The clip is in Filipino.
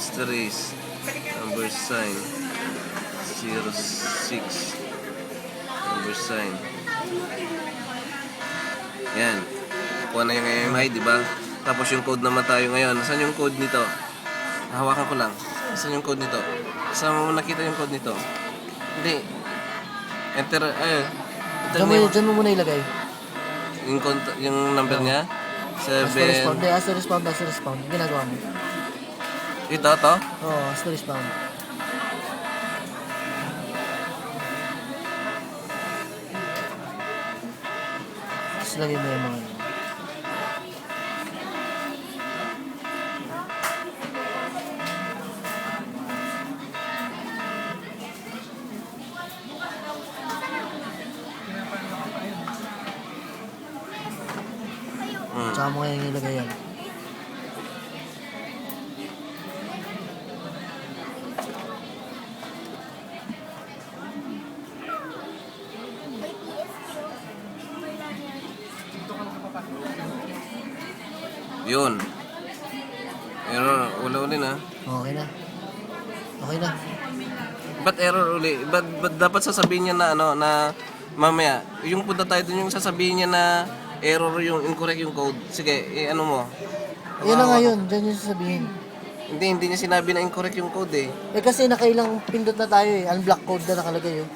asterisk, number sign, 06, number sign. Yan. Kuha na yung MMI, di ba? Tapos yung code naman tayo ngayon. Saan yung code nito? Hawakan ko lang. Saan yung code nito? Saan mo nakita yung code nito? Hindi. Enter, enter mo Diyan mo muna ilagay. yung number niya. As to respond. 7. As to respond, as to respond. Ginagawa mo. Ito, to? Oo, as to respond. Tapos lagay mo yung mga Tsaka mo ngayon ilagay yan. Yun. Error. Wala uli na. Okay na. Okay na. Ba't error uli? Ba't dapat sasabihin niya na ano, na mamaya, yung punta tayo dun yung sasabihin niya na error yung incorrect yung code. Sige, ano mo? Yan na nga yun. Diyan yung sasabihin. Hindi niya sinabi na incorrect yung code eh. Eh kasi nakailang pindot na tayo eh. Unblock code na nakalagay oh.